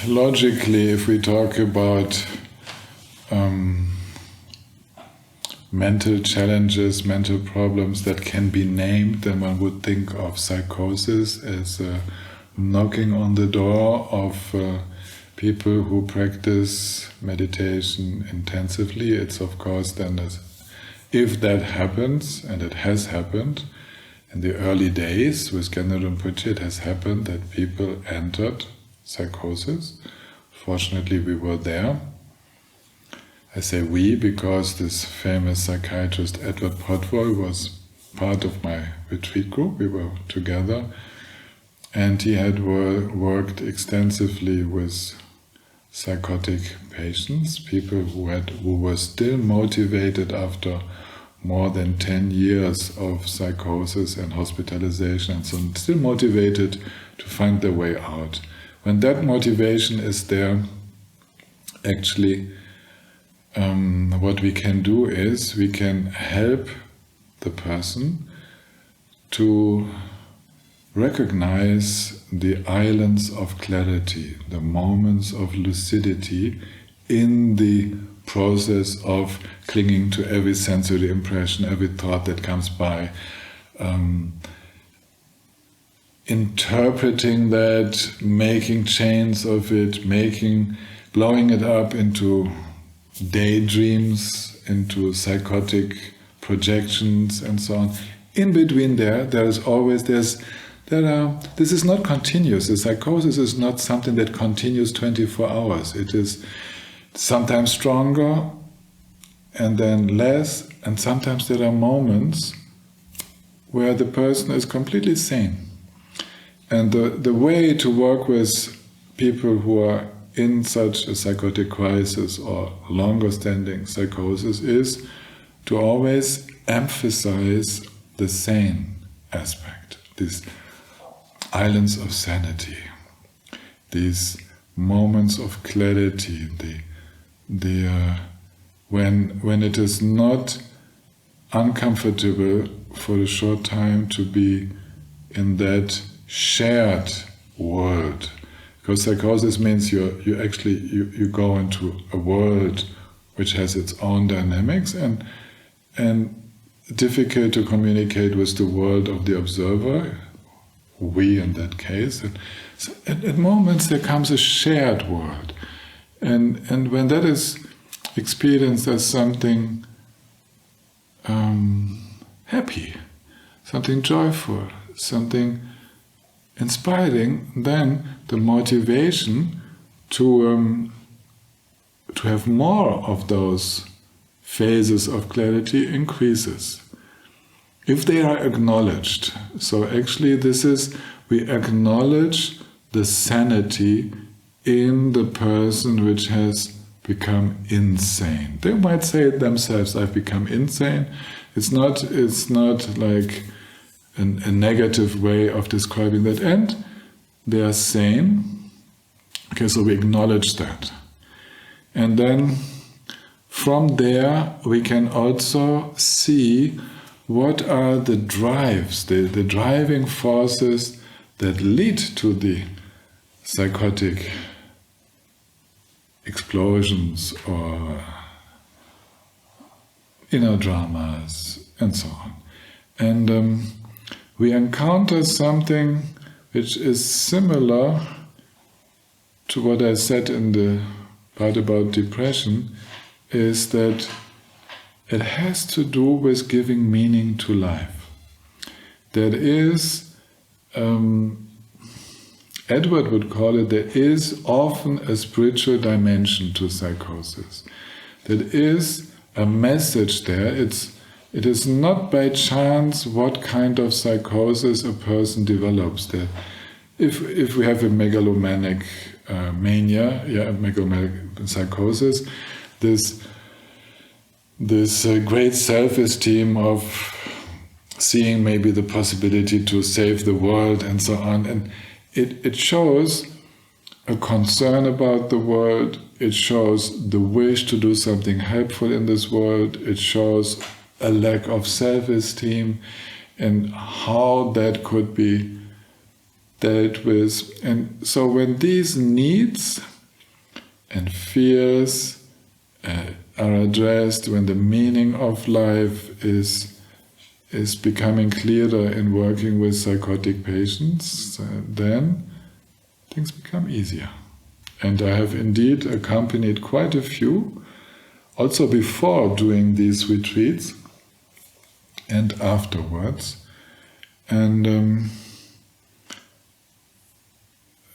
logically, if we talk about mental challenges, mental problems that can be named, then one would think of psychosis as knocking on the door of people who practice meditation intensively. It's of course then, if that happens, and it has happened, in the early days with Lama Lhündrup, it has happened that people entered psychosis. Fortunately, we were there. I say we because this famous psychiatrist Edward Potwell was part of my retreat group. We were together, and he had worked extensively with psychotic patients, people who were still motivated after more than 10 years of psychosis and hospitalization, and so still motivated to find their way out. When that motivation is there, actually, what we can do is we can help the person to recognize the islands of clarity, the moments of lucidity in the process of clinging to every sensory impression, every thought that comes by, interpreting that, making chains of it, blowing it up into daydreams, into psychotic projections, and so on. In between this is not continuous. The psychosis is not something that continues 24 hours. It is sometimes stronger and then less, and sometimes there are moments where the person is completely sane. And the way to work with people who are in such a psychotic crisis or longer-standing psychosis is to always emphasize the sane aspect, these islands of sanity, these moments of clarity, when it is not uncomfortable for a short time to be in that shared world. Because psychosis means you go into a world which has its own dynamics and difficult to communicate with the world of the observer, we in that case. And so at moments there comes a shared world. And when that is experienced as something happy, something joyful, something inspiring, then the motivation to have more of those phases of clarity increases. If they are acknowledged. So actually we acknowledge the sanity in the person which has become insane. They might say it themselves, I've become insane. It's not like a negative way of describing that. And they are sane. Okay, so we acknowledge that. And then from there we can also see what are the drives, the driving forces that lead to the psychotic explosions or inner dramas and so on. And we encounter something which is similar to what I said in the part about depression, is that it has to do with giving meaning to life. That is, Edward would call it, there is often a spiritual dimension to psychosis. That is a message there. It is not by chance what kind of psychosis a person develops. That if we have a megalomaniac mania, a megalomaniac psychosis, this great self-esteem of seeing maybe the possibility to save the world and so on, and it shows a concern about the world, it shows the wish to do something helpful in this world, it shows a lack of self-esteem and how that could be dealt with. And so when these needs and fears are addressed, when the meaning of life is becoming clearer in working with psychotic patients, then things become easier. And I have indeed accompanied quite a few, also before doing these retreats and afterwards. And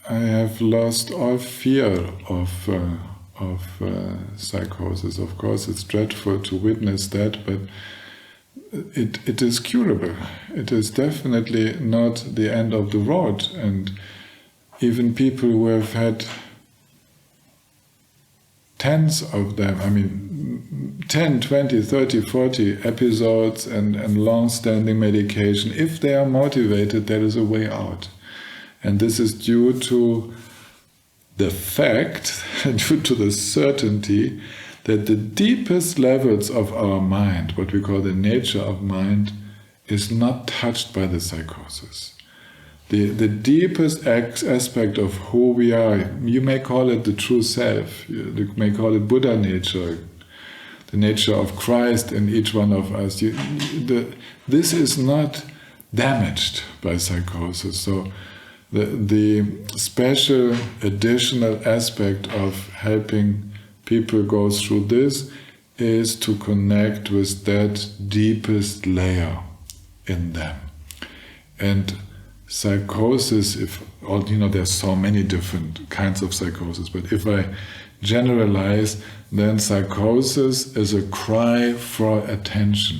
I have lost all fear of psychosis. Of course, it's dreadful to witness that, but it is curable. It is definitely not the end of the road. And even people who have had tens of them, 10, 20, 30, 40 episodes and long-standing medication, if they are motivated, there is a way out. And this is due to the fact, due to the certainty, that the deepest levels of our mind, what we call the nature of mind, is not touched by the psychosis. The deepest aspect of who we are, you may call it the true self, you may call it Buddha nature, the nature of Christ in each one of us. This is not damaged by psychosis. So the special additional aspect of helping people go through this is to connect with that deepest layer in them. And psychosis, there's so many different kinds of psychosis, but if I generalize, then psychosis is a cry for attention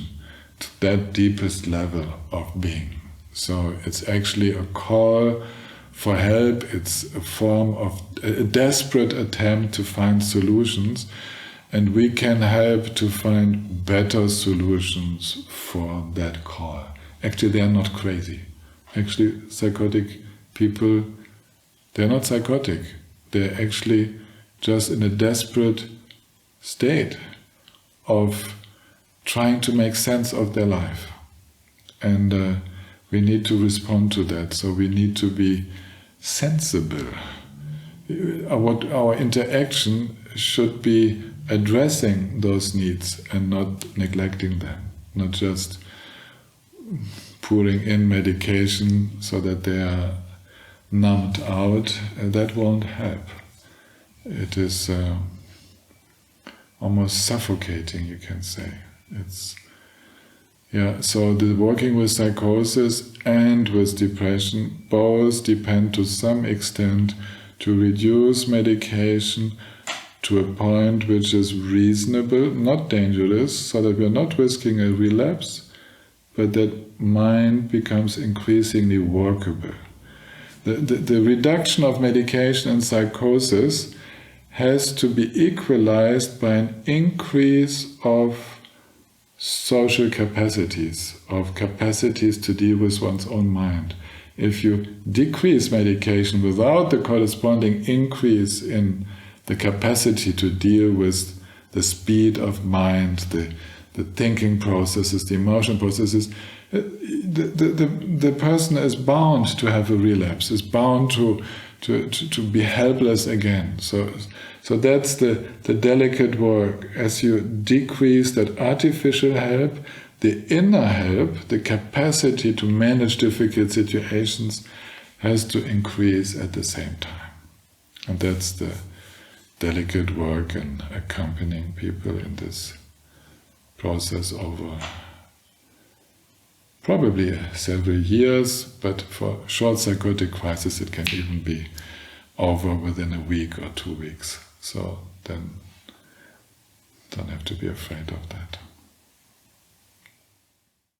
to that deepest level of being. So it's actually a call for help, it's a form of a desperate attempt to find solutions, and we can help to find better solutions for that call. Actually, they are not crazy. Actually, psychotic people, they're not psychotic. They're actually just in a desperate state of trying to make sense of their life. And we need to respond to that. So we need to be sensible. Our interaction should be addressing those needs and not neglecting them, not just pouring in medication so that they are numbed out. That won't help. It is almost suffocating, you can say. So the working with psychosis and with depression both depend to some extent to reduce medication to a point which is reasonable, not dangerous, so that we are not risking a relapse, but that mind becomes increasingly workable. The reduction of medication in psychosis has to be equalized by an increase of social capacities, of capacities to deal with one's own mind. If you decrease medication without the corresponding increase in the capacity to deal with the speed of mind, the thinking processes, the emotion processes, the person is bound to have a relapse, is bound to be helpless again. So that's the delicate work. As you decrease that artificial help, the inner help, the capacity to manage difficult situations, has to increase at the same time. And that's the delicate work in accompanying people in this process over probably several years, but for short psychotic crisis it can even be over within a week or 2 weeks. So then don't have to be afraid of that.